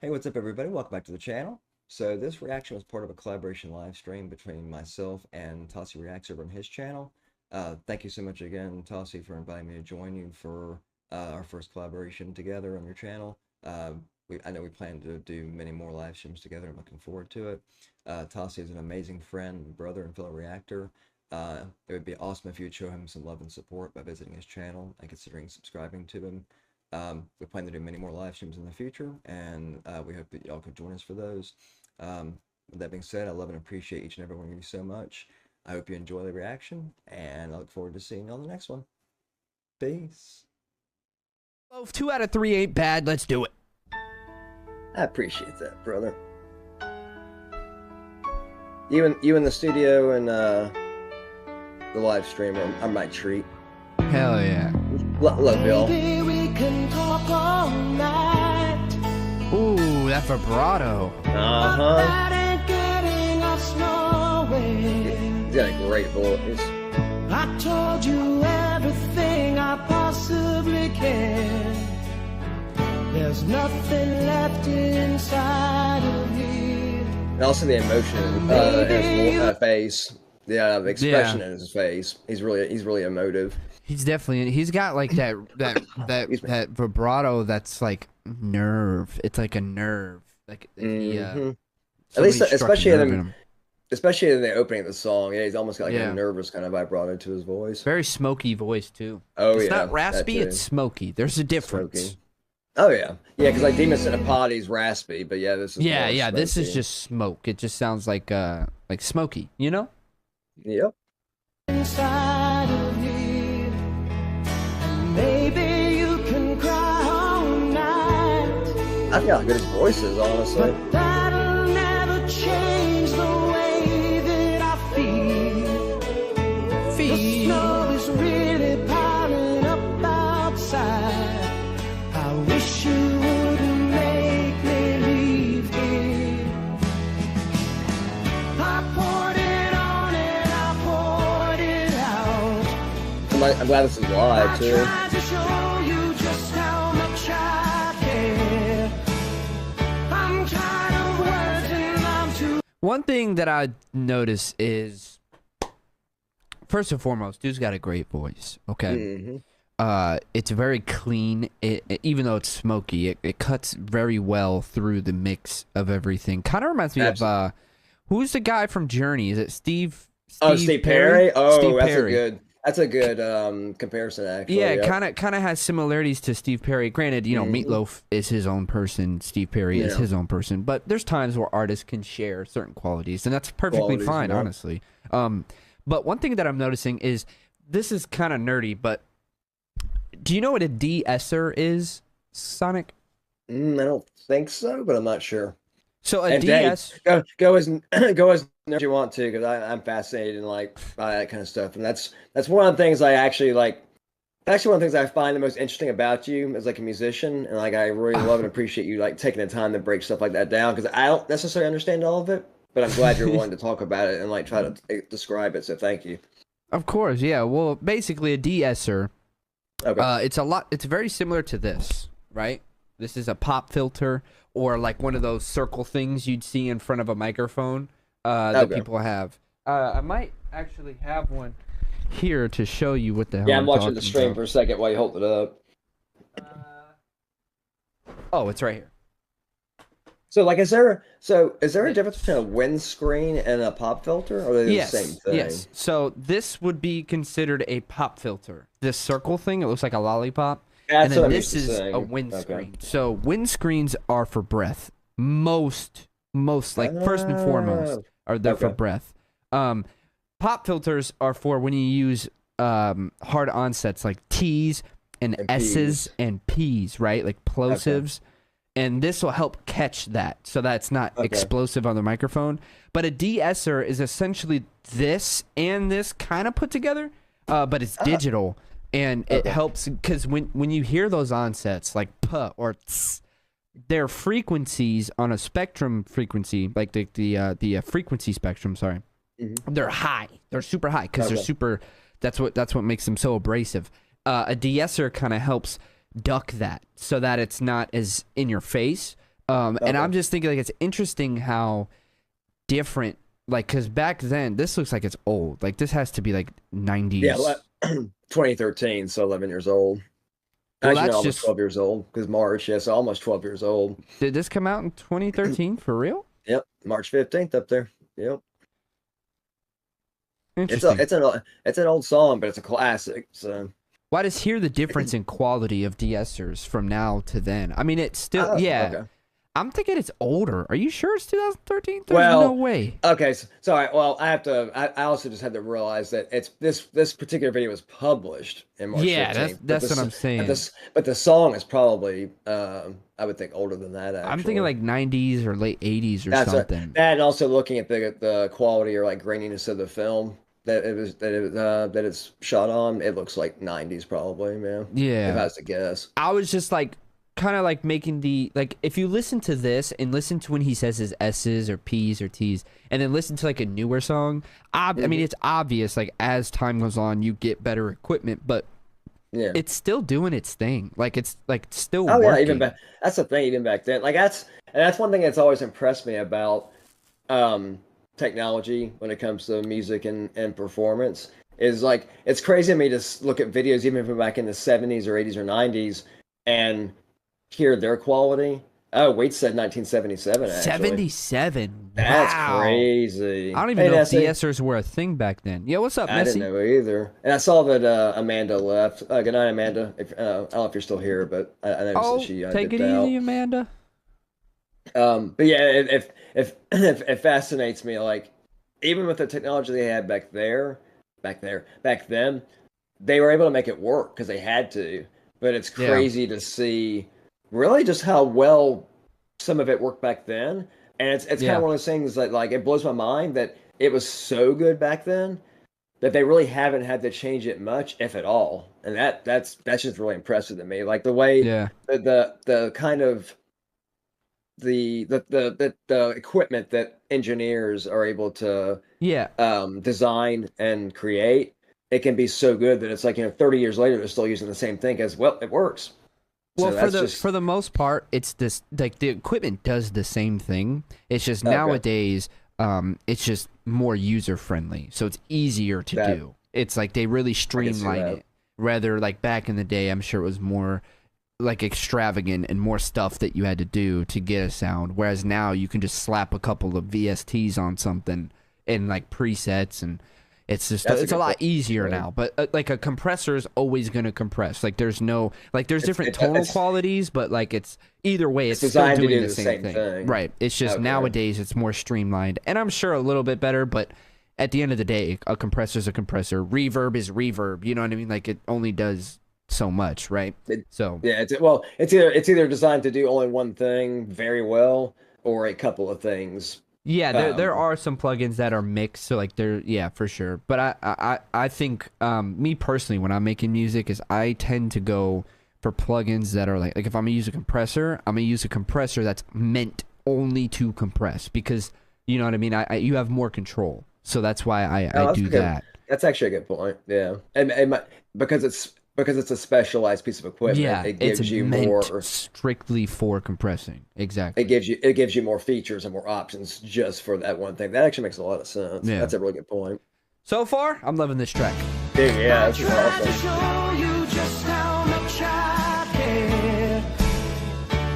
Hey, what's up, everybody? Welcome back to the channel. So this reaction was part of a collaboration live stream between myself and Tossie Reacts over on his channel. Thank you so much again, Tossie, for inviting me to join you for our first collaboration together on your channel. I know we plan to do many more live streams together. I'm looking forward to it. Tossie is an amazing friend, brother, and fellow reactor. It would be awesome if you'd show him some love and support by visiting his channel and considering subscribing to him. We plan to do many more live streams in the future, and we hope that y'all could join us for those. With that being said, I love and appreciate each and every one of you so much. I hope you enjoy the reaction, and I look forward to seeing you on the next one. Peace. Loaf, 2 out of 3 ain't bad. Let's do it. I appreciate that, brother. You in the studio and the live stream are my treat. Hell yeah. Love y'all. Ooh, that vibrato. He's got a great voice. I told you everything I possibly can. There's nothing left inside of me. And also the emotion in his face. Yeah, the expression in his face. He's really emotive. He's definitely, he's got like that vibrato that's like nerve. It's like a nerve. Like At least, especially in the opening of the song, yeah, he's almost got like a nervous kind of vibrato to his voice. Very smoky voice too. Oh, it's not raspy, it's smoky. There's a difference. Smoky. Oh yeah, because like Demon Cinepode's raspy, but yeah, this is this is just smoke. It just sounds like smoky, you know? Yep. Inside of me, maybe you can cry all night. I forgot how good his voice is, honestly. But that'll never change the way that I feel. The snow is really piling up outside. I wish you wouldn't make me leave here. I poured it on and I poured it out. I'm glad this is live too. I tried to show you just how much I care. I'm tired of words and I'm too. One thing that I notice is, first and foremost, dude's got a great voice, okay? It's very clean. Even though it's smoky, it cuts very well through the mix of everything. Kind of reminds me of, who's the guy from Journey? Is it Steve Perry? Oh, Steve that's Perry. That's a good comparison, actually. Yeah, it kind of has similarities to Steve Perry. Granted, you know, Meatloaf is his own person. Steve Perry is his own person. But there's times where artists can share certain qualities, and that's perfectly fine, honestly. But one thing that I'm noticing is, this is kind of nerdy, but do you know what a de-esser is, Sonic? I don't think so, but I'm not sure. So a de-esser... Go as nerd as you want to, because I'm fascinated by that kind of stuff, and that's one of the things I actually like. Actually, one of the things I find the most interesting about you as like a musician, and like I really love and appreciate you like taking the time to break stuff like that down, because I don't necessarily understand all of it, but I'm glad you're willing to talk about it and like try to describe it. So thank you. Of course, yeah. Well, basically a de-esser. Okay. It's very similar to this, right? This is a pop filter, or like one of those circle things you'd see in front of a microphone that people have. I might actually have one here to show you what the hell I'm watching the stream for a second while you hold it up. Oh, it's right here. So, like, is there a difference between a windscreen and a pop filter, or are they the same thing? Yes. So this would be considered a pop filter. This circle thing, it looks like a lollipop. That's and then this is a windscreen. Okay. So windscreens are for breath. Most like first and foremost are there for breath. Pop filters are for when you use hard onsets like T's and S's and P's, right? Like plosives. Okay. And this will help catch that, so that's not explosive on the microphone. But a de-esser is essentially this and this kind of put together, but it's digital, and it helps because when you hear those onsets like p or ts, their frequencies on a spectrum frequency, like the frequency spectrum. Sorry, they're high. They're super high because they're super. That's what makes them so abrasive. A de-esser kind of helps duck that so that it's not as in your face, And I'm just thinking like it's interesting how different, like, because back then this looks like it's old. Like this has to be like 90s. Yeah, 2013, so 11 years old. Well, Actually, that's no, almost just 12 years old because March. Yeah, so almost 12 years old. Did this come out in 2013 for real? Yep, March 15th up there. Yep. Interesting. It's an old song, but it's a classic. So Why does hear the difference in quality of de-essers from now to then? I mean, it's still okay. I'm thinking it's older. Are you sure it's 2013? There's Well, no way. Okay, so all right, well, I have to. I also just had to realize that it's this particular video was published in March 15th. That's what I'm saying. But the song is probably, I would think, older than that. Actually, I'm thinking like 90s or late 80s or something. And also looking at the quality or like graininess of the film that it's shot on, it looks like 90s probably, man. Yeah, if I was to guess. I was just like, kind of like making the, like, if you listen to this and listen to when he says his S's or P's or T's and then listen to like a newer song, I mean, it's obvious, like, as time goes on you get better equipment, but yeah, it's still doing its thing. Like, it's like still working. Yeah, even back, that's the thing, even back then, like that's one thing that's always impressed me about technology when it comes to music and performance is like, it's crazy to me to look at videos even from back in the 70s or 80s or 90s and hear their quality. Oh, Wait said 1977. Actually. 77. That's wow. Crazy. I don't even know if de-essers were a thing back then. Yeah, what's up, Messi? I didn't know either. And I saw that Amanda left. Good night, Amanda. I don't know if you're still here, but I noticed that she take it out. easy, Amanda. But yeah, it fascinates me. Like, even with the technology they had back then, they were able to make it work because they had to. But it's crazy to see really just how well some of it worked back then. And it's kind of one of those things that, like, it blows my mind that it was so good back then that they really haven't had to change it much, if at all. And that's just really impressive to me. Like the way the kind of the equipment that engineers are able to design and create, it can be so good that it's like, 30 years later they're still using the same thing as well. It works. Well, so for the most part, it's this, like, the equipment does the same thing. It's just nowadays, it's just more user friendly, so it's easier to do. It's like they really streamline it. Rather, like back in the day, I'm sure it was more like extravagant and more stuff that you had to do to get a sound. Whereas now you can just slap a couple of VSTs on something and like presets, and it's just it's a lot easier now. But like a compressor is always going to compress. Like there's different tonal qualities, but like it's either way it's still doing the same thing. Right. It's just nowadays it's more streamlined, and I'm sure a little bit better, but at the end of the day, a compressor is a compressor. Reverb is reverb. You know what I mean? Like it only does so much, right? It's either designed to do only one thing very well or a couple of things. Yeah, there are some plugins that are mixed, so like for sure. But I think me personally, when I'm making music, is I tend to go for plugins that are like if I'm gonna use a compressor, I'm gonna use a compressor that's meant only to compress, because you know what I mean. You have more control, so that's why I do that. That's actually a good point. Yeah, and because it's a specialized piece of equipment. Yeah, it gives it's you meant more strictly for compressing. Exactly. It gives you more features and more options just for that one thing. That actually makes a lot of sense. Yeah. That's a really good point. So far, I'm loving this track. Dude, yeah, that's awesome. Show you just how much I care.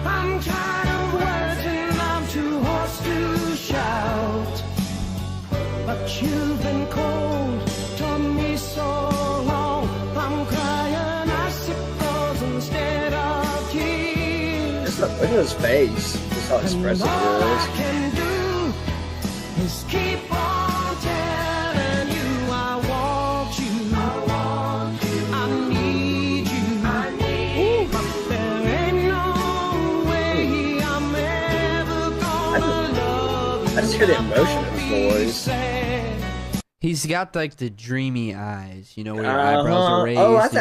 I'm tired of words and I'm too hoarse to shout. But you've been cold to me so long. I'm crying icicles instead of tears. Look at his face. Just how expressive it is. All I can do is keep on telling you I want you. I need you. But there ain't no way I'm ever gonna love you. I just hear the emotion in his voice. He's got like the dreamy eyes, where your eyebrows are raised. Oh, that's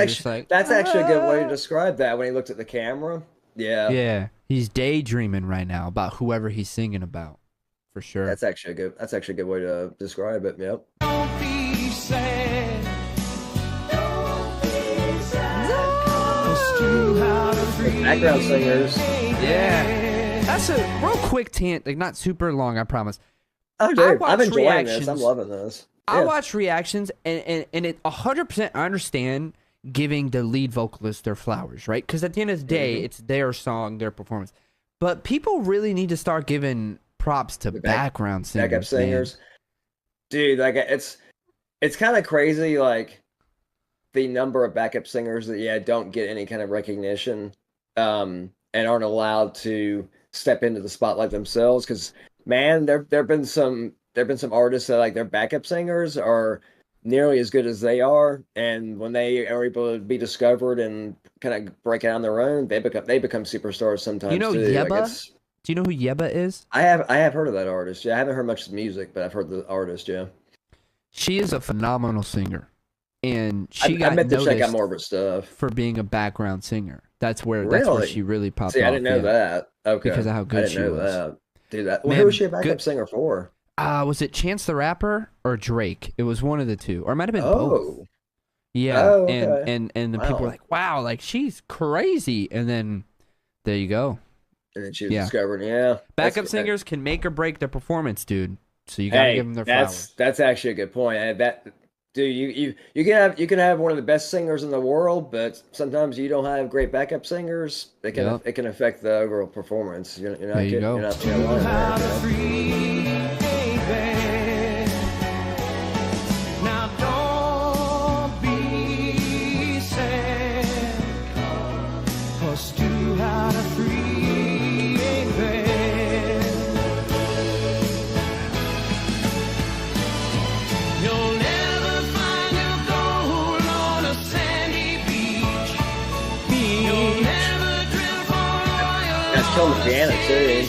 actually a good way to describe that when he looked at the camera. Yeah. Yeah. He's daydreaming right now about whoever he's singing about. For sure. That's actually a good way to describe it. Yep. Don't be sad. The background singers. Yeah. That's a real quick tangent, like not super long, I promise. Oh, dude, I'm enjoying this. I'm loving this. I watch reactions, and it 100%. I understand giving the lead vocalist their flowers, right? Because at the end of the day, it's their song, their performance. But people really need to start giving props to background singers, backup singers. Man. Dude, like it's kind of crazy, like the number of backup singers that don't get any kind of recognition, and aren't allowed to step into the spotlight themselves. Because man, there've been some artists that like their backup singers are nearly as good as they are, and when they are able to be discovered and kind of break out on their own, they become superstars sometimes. You know too. Yeba? Like do you know who Yeba is? I have heard of that artist. Yeah, I haven't heard much music, but I've heard the artist. Yeah, she is a phenomenal singer, and she I meant to check out noticed more of her stuff for being a background singer. That's where she really popped off. I didn't know that. Okay, because of how good she was. That. Dude, who was she a backup singer for? Was it Chance the Rapper or Drake? It was one of the two, or it might have been both. Yeah, okay. and then people were like, "Wow, like she's crazy," and then there you go. And then she was discovered. Yeah, backup singers can make or break their performance, dude. So you gotta give them their flowers. That's actually a good point. Dude, you can have one of the best singers in the world, but sometimes you don't have great backup singers. It can affect the overall performance. You're not getting Now don't be sad, 'cause 2 out of 3 ain't bad. You'll never find your gold on a sandy beach. You'll never drill for oil. That's killing the piano too.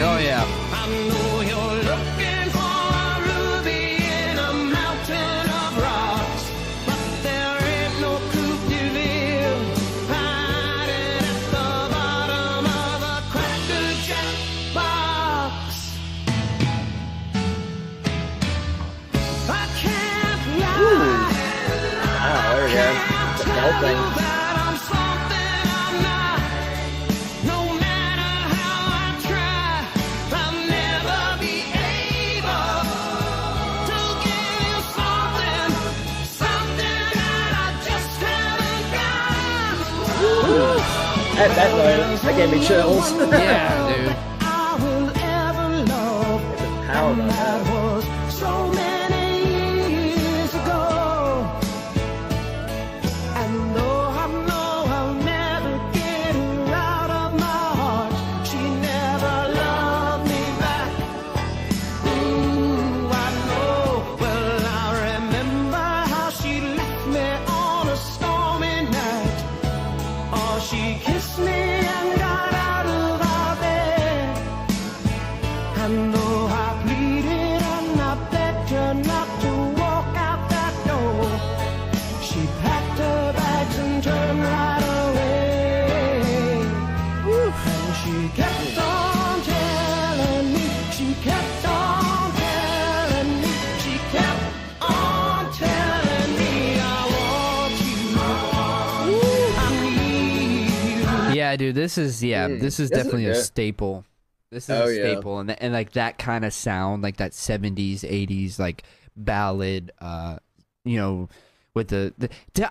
Oh yeah. I know you're looking for a ruby in a mountain of rocks, but there ain't no coupe de ville hiding at the bottom of a Cracker Jack box. I can't lie. Oh, there you go. The whole thing. That I'm something I'm not. No matter how I try, I'll never be able to give you something that I just haven't got. That gave me chills. Yeah, dude. I will ever love. How about That that? was so many years ago. And though I know I'll never get her out of my heart, she never loved me back. Ooh, I know. Well, I remember how she left me on a stormy night. Oh, she kissed me and got out of our bed. And though I pleaded and I begged her not to walk out that door, she packed her bags and turned right away. And she kept on telling me, she kept on telling me, she kept on telling me, I want you, I need you. Yeah, dude, this is definitely a good. staple. This is Oh, a yeah. staple, and like that kind of sound, like that 70s, 80s, like ballad, with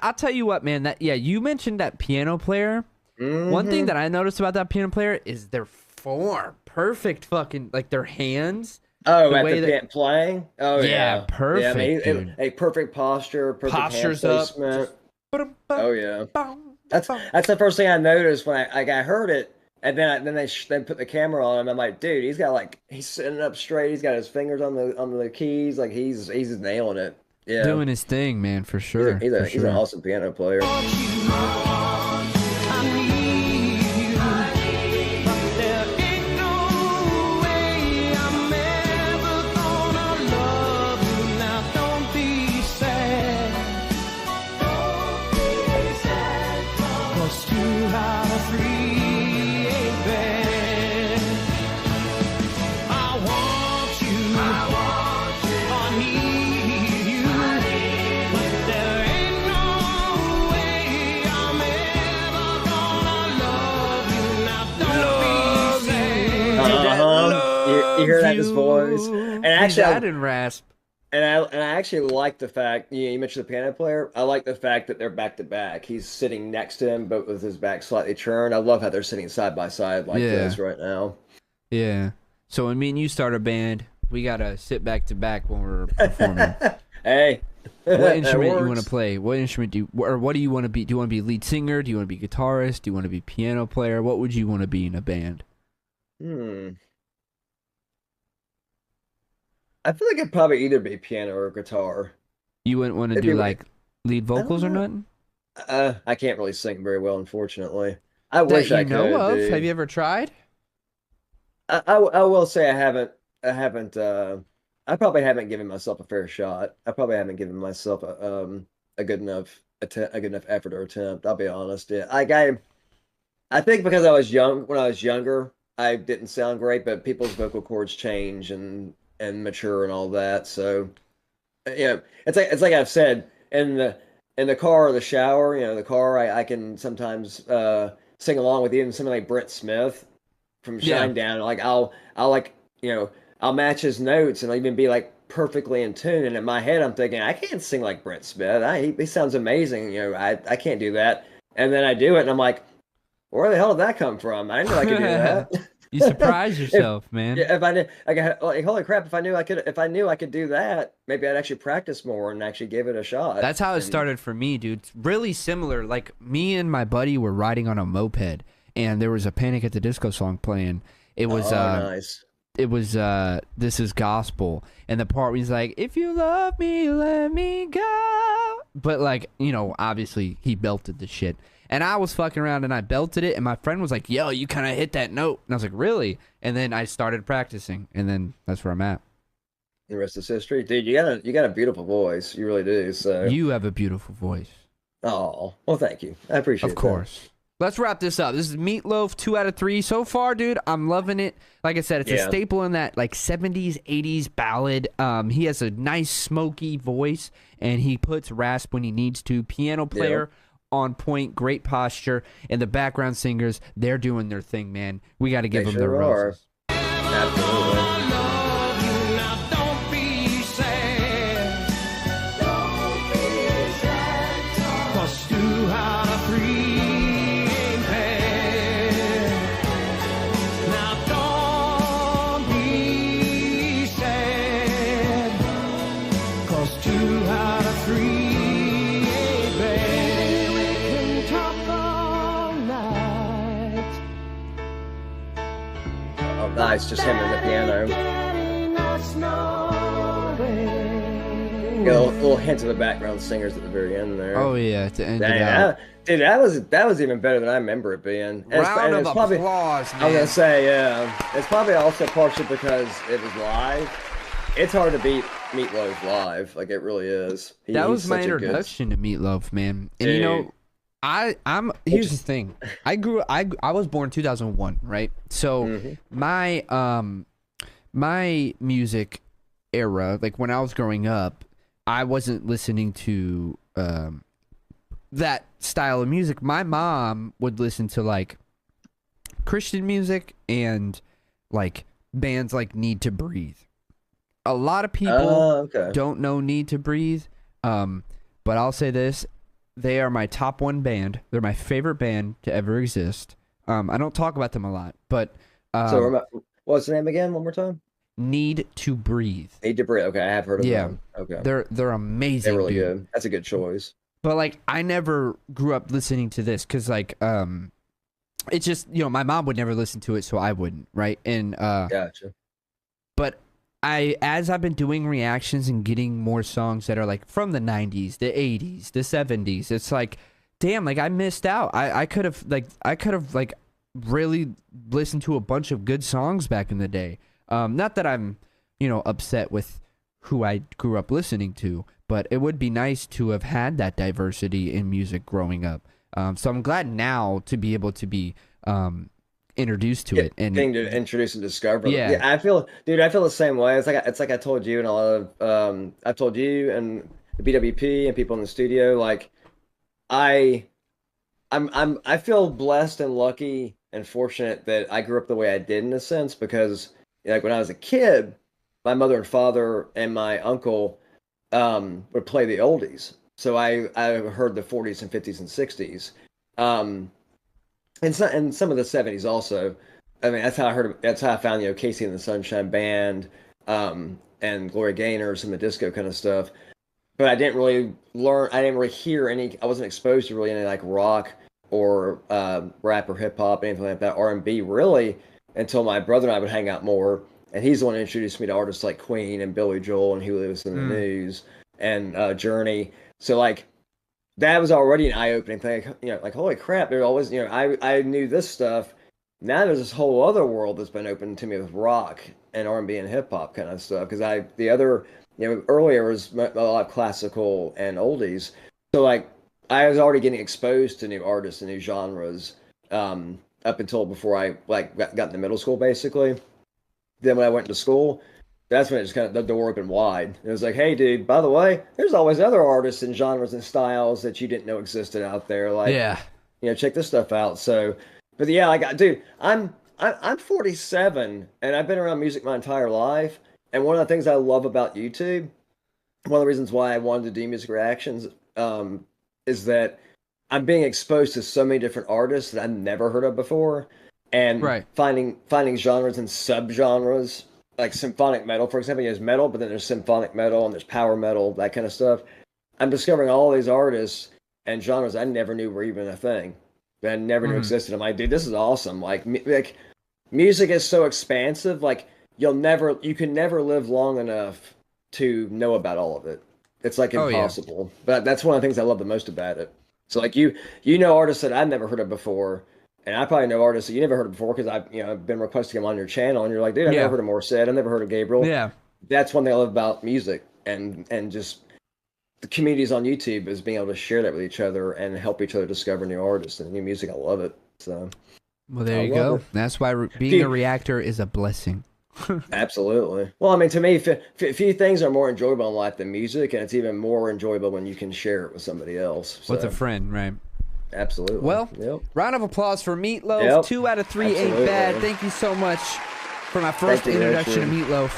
I'll tell you what, man, you mentioned that piano player. One thing that I noticed about that piano player is their form. Perfect fucking, like their hands. Oh, The at way the that- playing? Oh, yeah. perfect, Yeah, I mean, dude. a perfect posture, perfect Postures hand up. placement. Oh, yeah. That's the first thing I noticed when I heard it, and then they put the camera on him. I'm like, dude, he's sitting up straight. He's got his fingers on the keys, like he's nailing it. Yeah, Doing his thing, man, for sure. He's an awesome piano player. hear that in his voice. And He's actually, adding rasp. And I actually like the fact you mentioned the piano player. I like the fact that they're back to back. He's sitting next to him, but with his back slightly turned. I love how they're sitting side by side like this right now. Yeah. So when me and you start a band, we gotta sit back to back when we're performing. Hey, what instrument you want to play? What instrument what do you want to be? Do you want to be lead singer? Do you want to be guitarist? Do you want to be piano player? What would you want to be in a band? I feel like I'd probably either be piano or guitar. You wouldn't want to do like lead vocals or nothing? I can't really sing very well, unfortunately. I wish I could. Know of? Dude. Have you ever tried? I will say I haven't. I probably haven't given myself a fair shot. I probably haven't given myself a good enough effort or attempt. I'll be honest. Yeah, I think because I was young when I was younger, I didn't sound great, but people's vocal cords change and mature and all that. So yeah, it's like I've said in the car or the shower. The car I can sometimes sing along with even something like Brent Smith from Shinedown. Like I'll like I'll match his notes and I'll even be like perfectly in tune. And in my head, I'm thinking I can't sing like Brent Smith. He sounds amazing. I can't do that. And then I do it, and I'm like, where the hell did that come from? I didn't know I could do that. You surprise yourself, man. Yeah, if I did, like, holy crap! If I knew I could do that, maybe I'd actually practice more and actually give it a shot. That's how it started for me, dude. It's really similar. Like me and my buddy were riding on a moped, and there was a Panic at the Disco song playing. It was nice. It was This Is Gospel, and the part where he's like, if you love me, let me go. But like, obviously he belted the shit. And I was fucking around and I belted it, and my friend was like, yo, you kind of hit that note. And I was like, really? And then I started practicing, and then that's where I'm at. The rest is history. Dude, you got a beautiful voice. You really do. So you have a beautiful voice. Oh, well, thank you. I appreciate it. Of course. Let's wrap this up. This is Meatloaf, 2 out of 3 so far, dude. I'm loving it. Like I said, it's a staple in that like 70s, 80s ballad. He has a nice smoky voice, and he puts rasp when he needs to. Piano player. Yeah. On point, great posture, and the background singers, they're doing their thing, man. We got to give them their roses. Absolutely. Nice, just him and the piano. Got a little hint of the background singers at the very end there. Oh yeah, to end it out. Dude, that was even better than I remember it being. Round of applause, man. I was gonna say, yeah, it's probably also partially because it was live. It's hard to beat Meatloaf live, like it really is. That was my introduction to Meatloaf, man. And Dude. I'm here's the thing. I was born 2001, right? So my music era, like when I was growing up, I wasn't listening to that style of music. My mom would listen to like Christian music and like bands like Need to Breathe. A lot of people don't know Need to Breathe, but I'll say this. They are my top 1 band. They're my favorite band to ever exist. I don't talk about them a lot, but so what's the name again? One more time. Need to Breathe. Need to Breathe. Okay, I have heard of them. Okay, they're amazing. They're really good. That's a good choice. But like, I never grew up listening to this because like, it's just my mom would never listen to it, so I wouldn't, right? And gotcha. But as I've been doing reactions and getting more songs that are like from the 90s, the 80s, the 70s, it's like, damn, like I missed out. I could have really listened to a bunch of good songs back in the day. Not that I'm, upset with who I grew up listening to, but it would be nice to have had that diversity in music growing up. So I'm glad now to be able to be introduced to it and being introduced and discovered. Yeah, I feel the same way. It's like I told you and a lot of I've told you and the BWP and people in the studio. Like I feel blessed and lucky and fortunate that I grew up the way I did in a sense, because like when I was a kid, my mother and father and my uncle would play the oldies. So I heard the 40s and 50s and 60s. Um, and some of the 70s also. I mean, that's how I heard. That's how I found Casey and the Sunshine Band, and Gloria Gaynor, some of the disco kind of stuff. But I didn't really learn. I didn't really hear any. I wasn't exposed to really any like rock or rap or hip hop, anything like that, R&B really, until my brother and I would hang out more. And he's the one who introduced me to artists like Queen and Billy Joel and Huey Lewis and the News and Journey. So like that was already an eye-opening thing. Like holy crap, there's always I knew this stuff. Now there's this whole other world that's been opened to me with rock and R&B and hip hop kind of stuff. Because the other earlier was a lot of classical and oldies. So like I was already getting exposed to new artists and new genres up until before I like got into middle school basically. Then when I went to school, that's when it just kind of the door opened wide. It was like, hey, dude, by the way, there's always other artists and genres and styles that you didn't know existed out there. Like, check this stuff out. So, but yeah, like, dude, I'm 47 and I've been around music my entire life. And one of the things I love about YouTube, one of the reasons why I wanted to do music reactions, is that I'm being exposed to so many different artists that I've never heard of before, and finding genres and subgenres. Like symphonic metal, for example, there's metal, but then there's symphonic metal and there's power metal, that kind of stuff. I'm discovering all these artists and genres I never knew were even a thing, that I never knew existed. I'm like, dude, this is awesome. Like music is so expansive. Like you can never live long enough to know about all of it. It's like impossible. But that's one of the things I love the most about it. So like you know artists that I've never heard of before. And I probably know artists that you never heard of before because I've been requesting them on your channel, and you're like, dude, I've never heard of Morissette, I've never heard of Gabriel. Yeah, that's one thing I love about music, and just the communities on YouTube is being able to share that with each other and help each other discover new artists and new music. I love it. So, well, there you go. That's why being a reactor is a blessing. Absolutely. Well, I mean, to me, few things are more enjoyable in life than music, and it's even more enjoyable when you can share it with somebody else. So. With a friend, right? Absolutely. Well, round of applause for Meatloaf. Yep. 2 out of 3 ain't bad. Thank you so much for my first introduction to Meatloaf.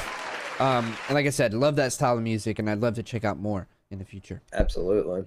And like I said, love that style of music, and I'd love to check out more in the future. Absolutely.